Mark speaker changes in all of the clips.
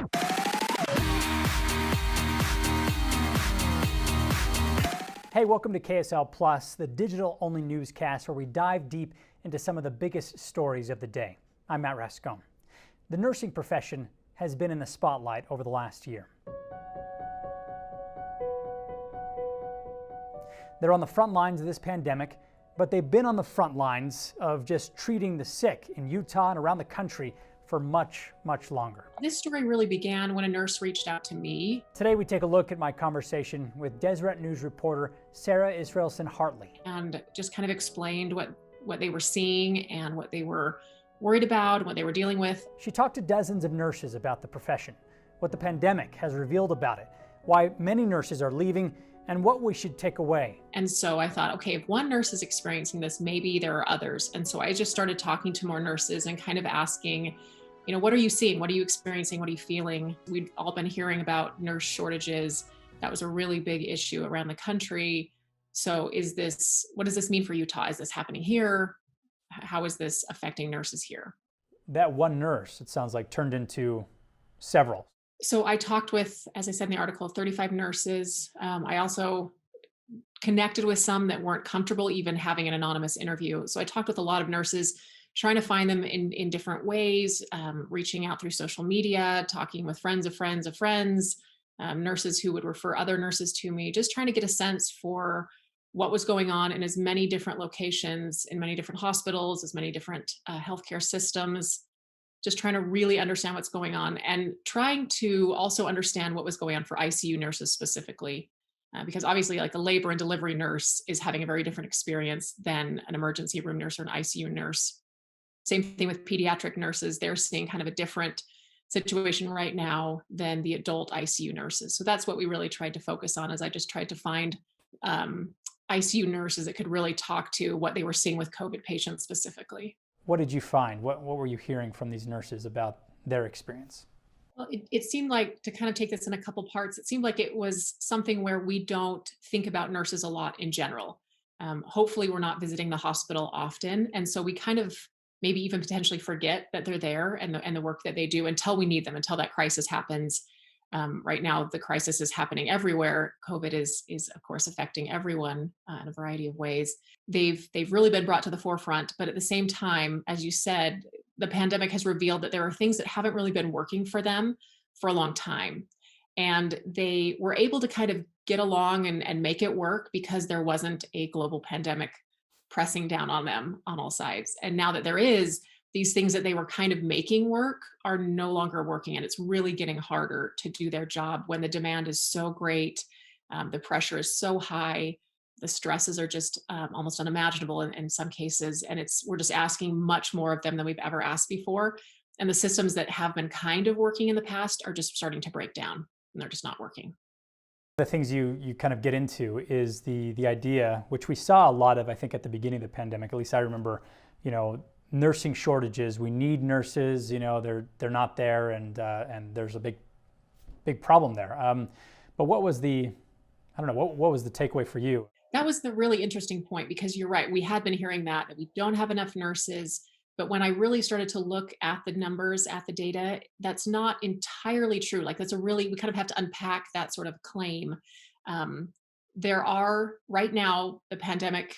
Speaker 1: Hey, welcome to KSL Plus, the digital-only newscast where we dive deep into some of the biggest stories of the day. I'm Matt Rascone. The nursing profession has been in the spotlight over the last year. They're on the front lines of this pandemic, but they've been on the front lines of just treating the sick in Utah and around the country for much, much longer.
Speaker 2: This story really began when a nurse reached out to me.
Speaker 1: Today we take a look at my conversation with Deseret News reporter Sarah Israelson Hartley.
Speaker 2: And just kind of explained what they were seeing and what they were worried about, what they were dealing with.
Speaker 1: She talked to dozens of nurses about the profession, what the pandemic has revealed about it, why many nurses are leaving, and what we should take away.
Speaker 2: And so I thought, okay, if one nurse is experiencing this, maybe there are others. And so I just started talking to more nurses and kind of asking, what are you seeing? What are you experiencing? What are you feeling? We've all been hearing about nurse shortages. That was a really big issue around the country. So what does this mean for Utah? Is this happening here? How is this affecting nurses here?
Speaker 1: That one nurse, it sounds like, turned into several.
Speaker 2: So I talked with, as I said in the article, 35 nurses. I also connected with some that weren't comfortable even having an anonymous interview. So I talked with a lot of nurses, trying to find them in different ways, reaching out through social media, talking with friends of friends of friends, nurses who would refer other nurses to me, just trying to get a sense for what was going on in as many different locations, in many different hospitals, as many different healthcare systems, just trying to really understand what's going on and trying to also understand what was going on for ICU nurses specifically. Because obviously, like a labor and delivery nurse is having a very different experience than an emergency room nurse or an ICU nurse. Same thing with pediatric nurses. They're seeing kind of a different situation right now than the adult ICU nurses. So that's what we really tried to focus on, is I just tried to find ICU nurses that could really talk to what they were seeing with COVID patients specifically.
Speaker 1: What did you find? What were you hearing from these nurses about their experience?
Speaker 2: Well, it seemed like, to kind of take this in a couple parts, it seemed like it was something where we don't think about nurses a lot in general. Hopefully we're not visiting the hospital often. And so we kind of maybe even potentially forget that they're there and the work that they do until we need them, until that crisis happens. Right now, the crisis is happening everywhere. COVID is of course affecting everyone in a variety of ways. They've really been brought to the forefront, but at the same time, as you said, the pandemic has revealed that there are things that haven't really been working for them for a long time. And they were able to kind of get along and make it work because there wasn't a global pandemic pressing down on them on all sides. And now that there is, these things that they were kind of making work are no longer working. And it's really getting harder to do their job when the demand is so great. The pressure is so high. The stresses are just almost unimaginable in some cases. And we're just asking much more of them than we've ever asked before. And the systems that have been kind of working in the past are just starting to break down, and they're just not working.
Speaker 1: The things you kind of get into is the idea, which we saw a lot of, I think, at the beginning of the pandemic. At least I remember, nursing shortages. We need nurses. They're not there, and there's a big problem there. But what was the takeaway for you?
Speaker 2: That was the really interesting point, because you're right. We had been hearing that we don't have enough nurses. But when I really started to look at the numbers, at the data, that's not entirely true. Like we kind of have to unpack that sort of claim. There are, right now, the pandemic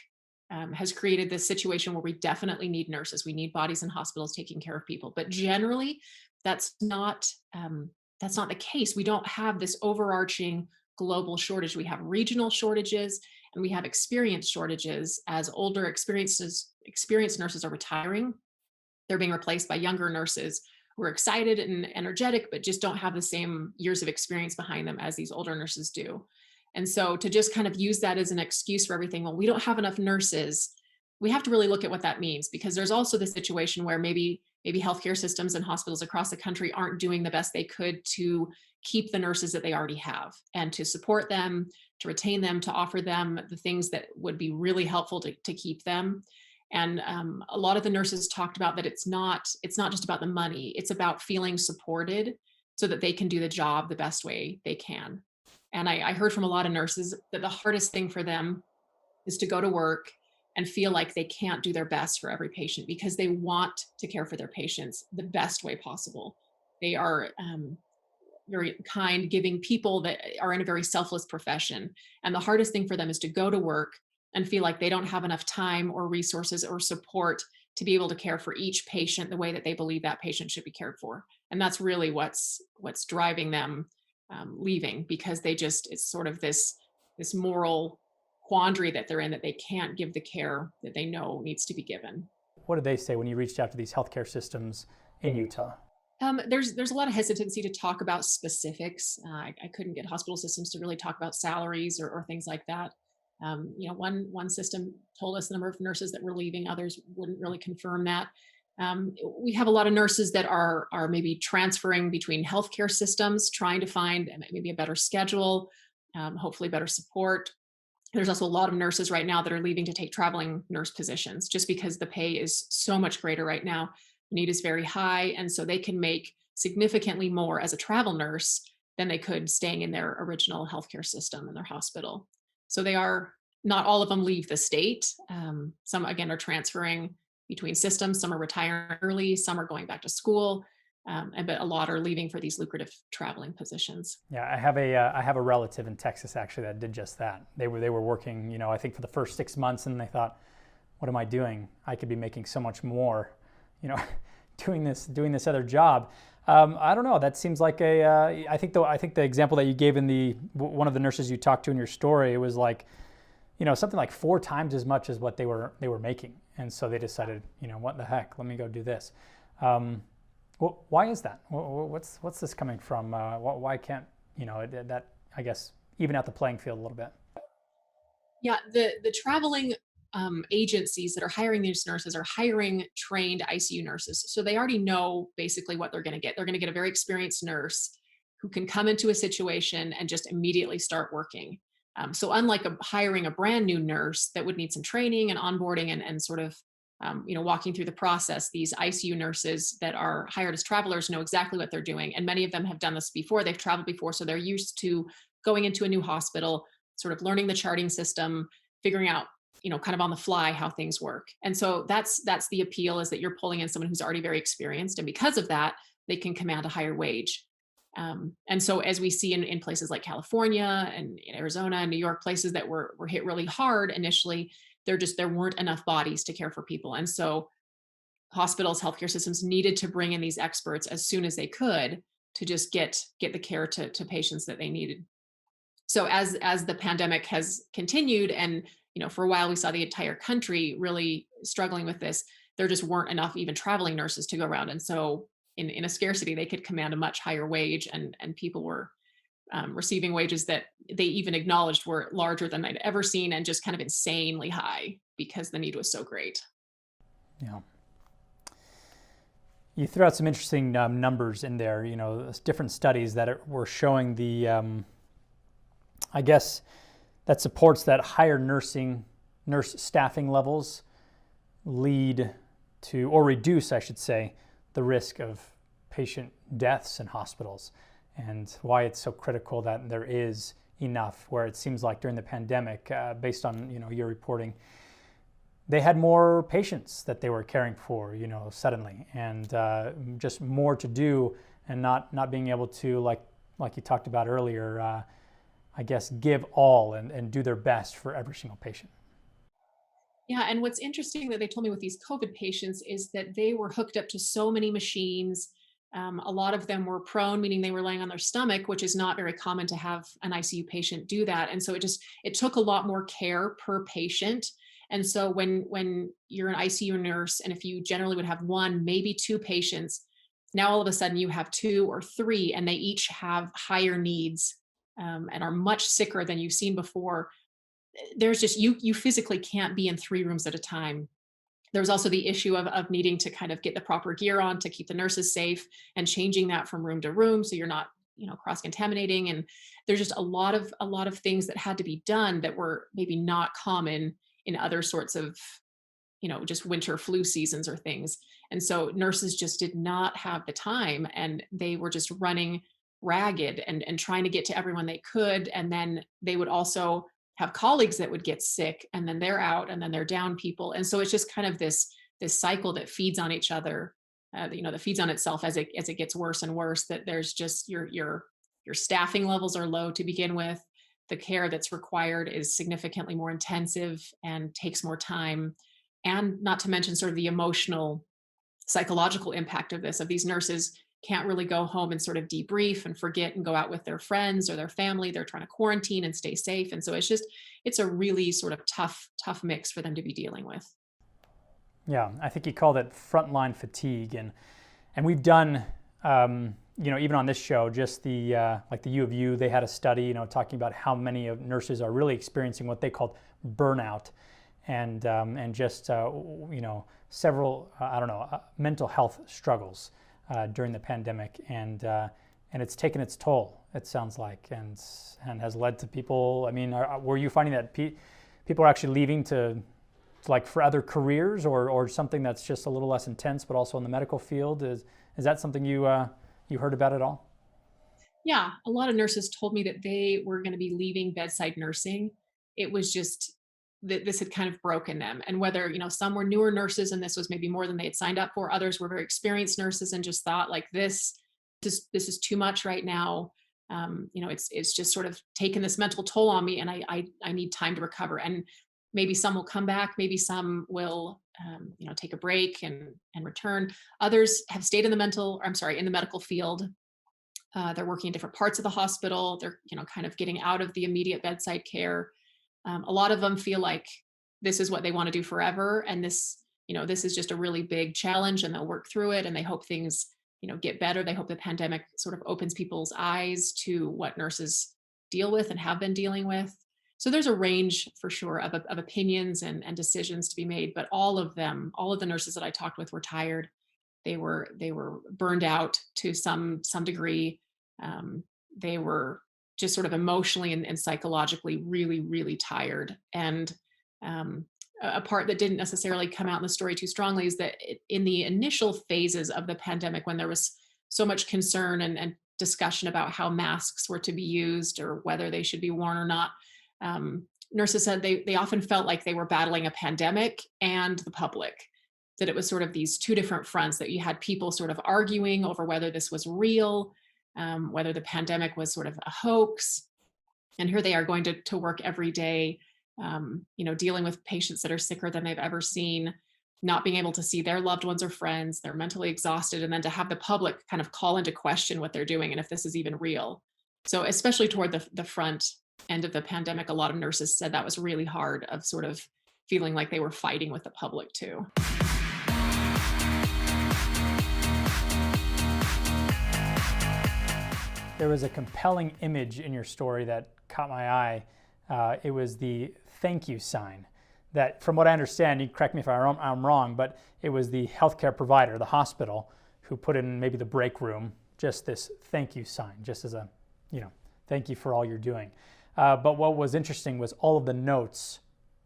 Speaker 2: has created this situation where we definitely need nurses. We need bodies in hospitals taking care of people. But generally, that's not the case. We don't have this overarching global shortage. We have regional shortages and we have experience shortages. As older experienced nurses are retiring, they're being replaced by younger nurses who are excited and energetic, but just don't have the same years of experience behind them as these older nurses do. And so to just kind of use that as an excuse for everything, well, we don't have enough nurses, we have to really look at what that means, because there's also the situation where maybe healthcare systems and hospitals across the country aren't doing the best they could to keep the nurses that they already have and to support them, to retain them, to offer them the things that would be really helpful to keep them. And a lot of the nurses talked about that it's not just about the money, it's about feeling supported so that they can do the job the best way they can. And I heard from a lot of nurses that the hardest thing for them is to go to work and feel like they can't do their best for every patient, because they want to care for their patients the best way possible. They are very kind, giving people that are in a very selfless profession. And the hardest thing for them is to go to work and feel like they don't have enough time or resources or support to be able to care for each patient the way that they believe that patient should be cared for. And that's really what's driving them leaving, because they just, it's sort of this moral quandary that they're in, that they can't give the care that they know needs to be given.
Speaker 1: What did they say when you reached out to these healthcare systems in Utah?
Speaker 2: There's a lot of hesitancy to talk about specifics. I couldn't get hospital systems to really talk about salaries or things like that. One system told us the number of nurses that were leaving; others wouldn't really confirm that. We have a lot of nurses that are maybe transferring between healthcare systems, trying to find maybe a better schedule, hopefully better support. There's also a lot of nurses right now that are leaving to take traveling nurse positions, just because the pay is so much greater right now. The need is very high. And so they can make significantly more as a travel nurse than they could staying in their original healthcare system in their hospital. So they are, not all of them leave the state. Some, again, are transferring between systems. Some are retiring early. Some are going back to school. But a lot are leaving for these lucrative traveling positions.
Speaker 1: Yeah, I have a relative in Texas actually that did just that. They were working, I think for the first 6 months, and they thought, what am I doing? I could be making so much more, doing this other job. I don't know. That seems like I think the example that you gave in one of the nurses you talked to in your story, it was like, something like 4 times as much as what they were making, and so they decided, what the heck? Let me go do this. Well, why is that? What's this coming from? Why can't that, I guess, even out the playing field a little bit?
Speaker 2: Yeah, the traveling agencies that are hiring these nurses are hiring trained ICU nurses. So they already know basically what they're going to get. They're going to get a very experienced nurse who can come into a situation and just immediately start working. So unlike hiring a brand new nurse that would need some training and onboarding and sort of walking through the process, these ICU nurses that are hired as travelers know exactly what they're doing. And many of them have done this before. They've traveled before. So they're used to going into a new hospital, sort of learning the charting system, figuring out, kind of on the fly how things work. And so that's the appeal, is that you're pulling in someone who's already very experienced. And because of that, they can command a higher wage. And so as we see in places like California and in Arizona and New York, places that were hit really hard initially, there weren't enough bodies to care for people. And so hospitals, healthcare systems needed to bring in these experts as soon as they could to just get the care to patients that they needed. So as the pandemic has continued, and for a while we saw the entire country really struggling with this, there just weren't enough even traveling nurses to go around. And so in a scarcity, they could command a much higher wage, and people were receiving wages that they even acknowledged were larger than they'd ever seen, and just kind of insanely high because the need was so great.
Speaker 1: Yeah. You threw out some interesting numbers in there, different studies that were showing I guess, that supports that higher nurse staffing levels lead to, or reduce, I should say, the risk of patient deaths in hospitals, and why it's so critical that there is enough, where it seems like during the pandemic, based on your reporting, they had more patients that they were caring for, suddenly, and just more to do, and not being able to, like you talked about earlier, I guess, give all and do their best for every single patient.
Speaker 2: Yeah, and what's interesting that they told me with these COVID patients is that they were hooked up to so many machines. A lot of them were prone, meaning they were laying on their stomach, which is not very common to have an ICU patient do that. And so it took a lot more care per patient. And so when you're an ICU nurse, and if you generally would have 1, maybe 2 patients, now all of a sudden you have 2 or 3, and they each have higher needs, and are much sicker than you've seen before. There's just, you physically can't be in 3 rooms at a time. There was also the issue of needing to kind of get the proper gear on to keep the nurses safe, and changing that from room to room so you're not cross-contaminating. And there's just a lot of things that had to be done that were maybe not common in other sorts of just winter flu seasons or things. And so nurses just did not have the time, and they were just running ragged and trying to get to everyone they could. And then they would also have colleagues that would get sick, and then they're out, and then they're down people. And so it's just kind of this cycle that feeds on each other, that feeds on itself as it gets worse and worse, that there's just, you're your staffing levels are low to begin with. The care that's required is significantly more intensive and takes more time. And not to mention sort of the emotional, psychological impact of this, of these nurses can't really go home and sort of debrief and forget and go out with their friends or their family. They're trying to quarantine and stay safe. And so it's a really sort of tough mix for them to be dealing with.
Speaker 1: Yeah, I think he called it frontline fatigue, and we've done, even on this show, just the like the U of U, they had a study, talking about how many of nurses are really experiencing what they called burnout, and just several mental health struggles during the pandemic, and it's taken its toll. It sounds like, and has led to people. I mean, were you finding that people are actually leaving to like for other careers, or something that's just a little less intense, but also in the medical field? Is that something you heard about at all?
Speaker 2: Yeah, a lot of nurses told me that they were going to be leaving bedside nursing. It was just that this had kind of broken them. And whether, some were newer nurses and this was maybe more than they had signed up for, others were very experienced nurses and just thought like this is too much right now. It's just sort of taken this mental toll on me, and I need time to recover. And maybe some will come back, maybe some will take a break and return. Others have stayed in the medical field. They're working in different parts of the hospital. They're, kind of getting out of the immediate bedside care. A lot of them feel like this is what they want to do forever. And this is just a really big challenge, and they'll work through it, and they hope things, get better. They hope the pandemic sort of opens people's eyes to what nurses deal with and have been dealing with. So there's a range for sure of opinions and decisions to be made, but all of the nurses that I talked with were tired. They were burned out to some degree. They were just sort of emotionally and psychologically really, really tired. And a part that didn't necessarily come out in the story too strongly is that in the initial phases of the pandemic, when there was so much concern and discussion about how masks were to be used or whether they should be worn or not, nurses said they often felt like they were battling a pandemic and the public, that it was sort of these two different fronts, that you had people sort of arguing over whether this was real, whether the pandemic was sort of a hoax. And here they are going to work every day, dealing with patients that are sicker than they've ever seen, not being able to see their loved ones or friends. They're mentally exhausted. And then to have the public kind of call into question what they're doing and if this is even real. So especially toward the front end of the pandemic, a lot of nurses said that was really hard, of sort of feeling like they were fighting with the public too.
Speaker 1: There was a compelling image in your story that caught my eye. It was the thank you sign that, from what I understand, you correct me if I'm wrong, but it was the healthcare provider, the hospital, who put in maybe the break room, just this thank you sign, just as a, thank you for all you're doing. But what was interesting was all of the notes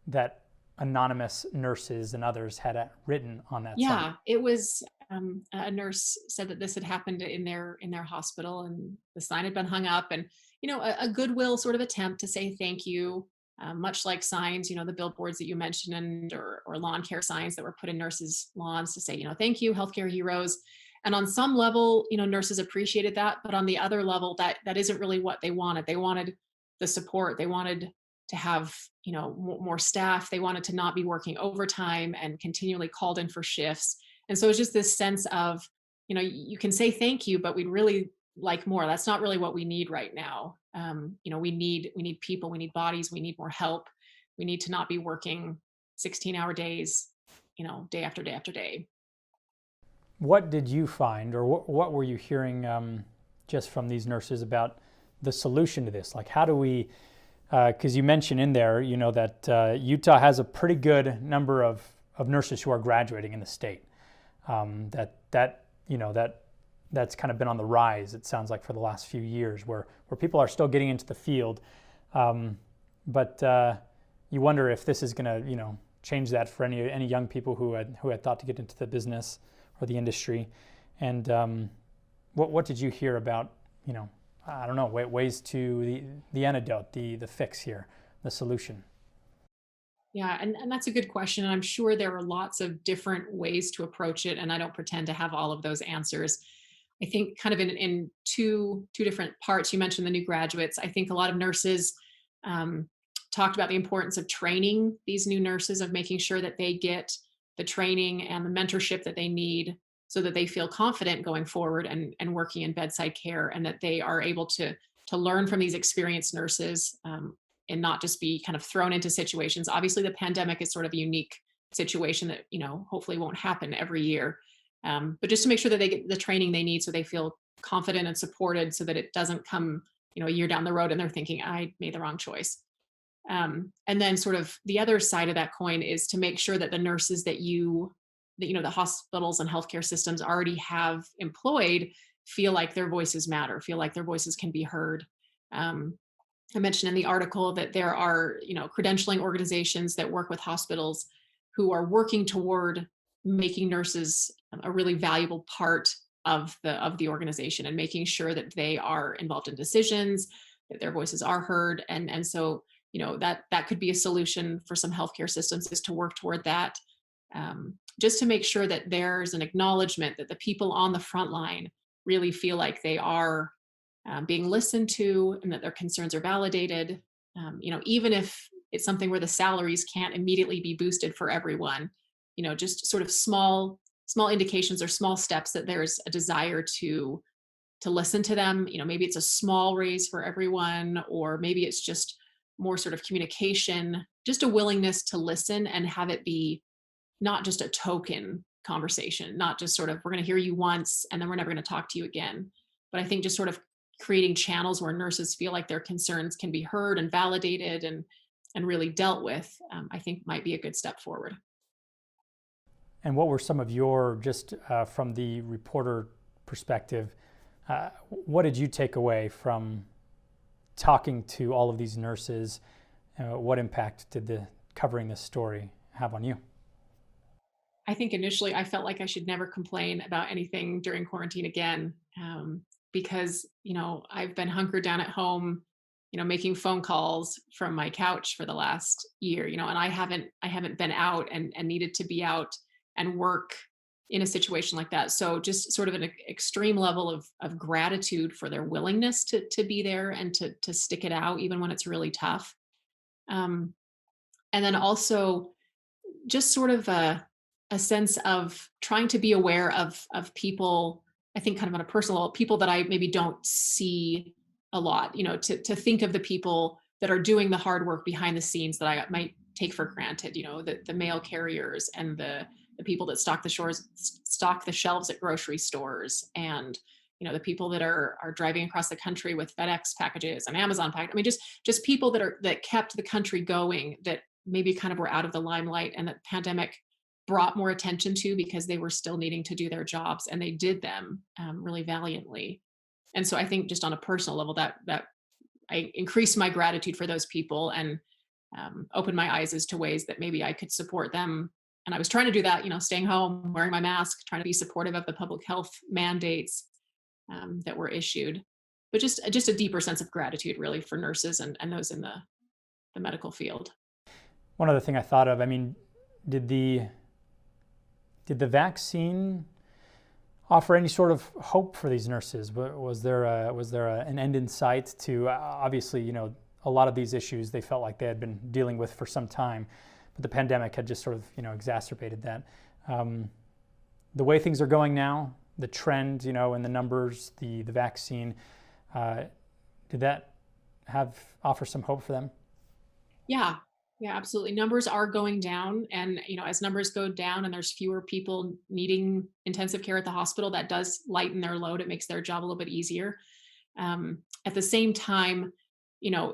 Speaker 1: that anonymous nurses and others had written on that sign.
Speaker 2: Yeah, it was a nurse said that this had happened in their hospital, and the sign had been hung up, and a goodwill sort of attempt to say thank you, much like signs, the billboards that you mentioned, or lawn care signs that were put in nurses' lawns to say, thank you, healthcare heroes. And on some level, nurses appreciated that, but on the other level, that isn't really what they wanted. They wanted the support. They wanted to have, more staff. They wanted to not be working overtime and continually called in for shifts. And so it's just this sense of, you can say thank you, but we'd really like more. That's not really what we need right now. We need people, we need bodies, we need more help. We need to not be working 16-hour days, day after day after day.
Speaker 1: What did you find, or what were you hearing just from these nurses about the solution to this? Like, how do we, because you mentioned in there, that Utah has a pretty good number of nurses who are graduating in the state. That's kind of been on the rise, it sounds like, for the last few years, where people are still getting into the field. But you wonder if this is going to, change that for any young people who had thought to get into the business or the industry. And what did you hear about, I don't know, ways to the antidote, the fix here, the solution?
Speaker 2: Yeah, and that's a good question. And I'm sure there are lots of different ways to approach it. And I don't pretend to have all of those answers. I think kind of in two different parts. You mentioned the new graduates. I think a lot of nurses um, talked about the importance of training these new nurses, of making sure that they get the training and the mentorship that they need so that they feel confident going forward and working in bedside care, and that they are able to learn from these experienced nurses, and not just be kind of thrown into situations. Obviously, the pandemic is sort of a unique situation that, hopefully won't happen every year. But just to make sure that they get the training they need so they feel confident and supported, so that it doesn't come, a year down the road and they're thinking, I made the wrong choice. And then sort of the other side of that coin is to make sure that the nurses that the hospitals and healthcare systems already have employed feel like their voices matter, feel like their voices can be heard. Um, I mentioned in the article that there are, credentialing organizations that work with hospitals who are working toward making nurses a really valuable part of the organization, and making sure that they are involved in decisions, that their voices are heard. And so, that could be a solution for some healthcare systems, is to work toward that. Just to make sure that there's an acknowledgement that the people on the front line really feel like they are being listened to, and that their concerns are validated. Even if it's something where the salaries can't immediately be boosted for everyone, just sort of small indications or small steps that there's a desire to listen to them. Maybe it's a small raise for everyone, or maybe it's just more sort of communication, just a willingness to listen and have it be not just a token conversation, not just sort of, we're going to hear you once and then we're never going to talk to you again. But I think just sort of creating channels where nurses feel like their concerns can be heard and validated and really dealt with, I think might be a good step forward.
Speaker 1: And what were some of your, just from the reporter perspective, what did you take away from talking to all of these nurses? What impact did the covering this story have on you?
Speaker 2: I think initially I felt like I should never complain about anything during quarantine again, because I've been hunkered down at home, making phone calls from my couch for the last year, and I haven't been out and needed to be out and work in a situation like that. So just sort of an extreme level of gratitude for their willingness to be there and to stick it out even when it's really tough. Um, and then also just sort of a sense of trying to be aware of people, I think kind of on a personal level, people that I maybe don't see a lot, to think of the people that are doing the hard work behind the scenes that I might take for granted, the mail carriers and the people that stock the shelves at grocery stores, and the people that are driving across the country with FedEx packages and Amazon packages. I mean, just people that kept the country going, that maybe kind of were out of the limelight, and that pandemic brought more attention to, because they were still needing to do their jobs, and they did them really valiantly. And so I think just on a personal level, that I increased my gratitude for those people, and opened my eyes as to ways that maybe I could support them. And I was trying to do that, staying home, wearing my mask, trying to be supportive of the public health mandates that were issued, but just a deeper sense of gratitude really for nurses and those in the medical field.
Speaker 1: One other thing I thought of, I mean, did the vaccine offer any sort of hope for these nurses? Was there an end in sight to, obviously, a lot of these issues they felt like they had been dealing with for some time, but the pandemic had just sort of, exacerbated that. The way things are going now, the trend, and the numbers, the vaccine, did that offer some hope for them?
Speaker 2: Yeah. Yeah, absolutely. Numbers are going down. And, as numbers go down and there's fewer people needing intensive care at the hospital, that does lighten their load. It makes their job a little bit easier. At the same time, you know,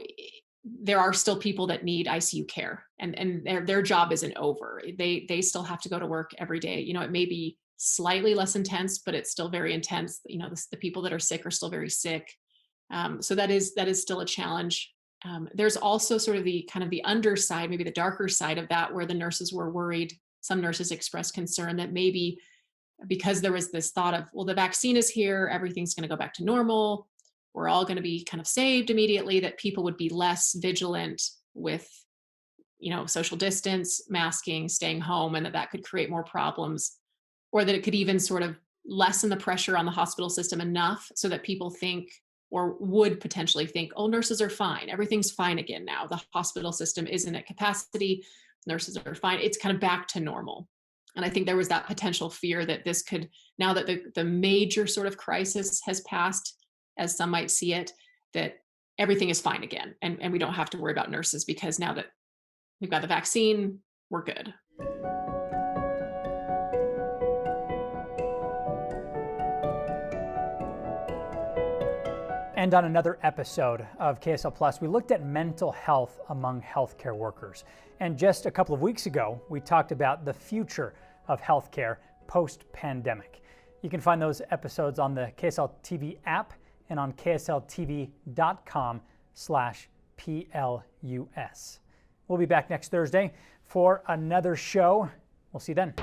Speaker 2: there are still people that need ICU care, and their job isn't over. They still have to go to work every day. It may be slightly less intense, but it's still very intense. The people that are sick are still very sick. So that is still a challenge. There's also sort of the kind of the underside, maybe the darker side of that, where the nurses were worried. Some nurses expressed concern that maybe because there was this thought of, well, the vaccine is here, everything's going to go back to normal, we're all going to be kind of saved immediately, that people would be less vigilant with, social distance, masking, staying home, and that could create more problems, or that it could even sort of lessen the pressure on the hospital system enough so that people think, or would potentially think, oh, nurses are fine. Everything's fine again now. The hospital system isn't at capacity. Nurses are fine. It's kind of back to normal. And I think there was that potential fear that this could, now that the major sort of crisis has passed, as some might see it, that everything is fine again. And we don't have to worry about nurses because now that we've got the vaccine, we're good.
Speaker 1: And on another episode of KSL Plus, we looked at mental health among healthcare workers. And just a couple of weeks ago, we talked about the future of healthcare post-pandemic. You can find those episodes on the KSL TV app and on ksltv.com/PLUS. We'll be back next Thursday for another show. We'll see you then.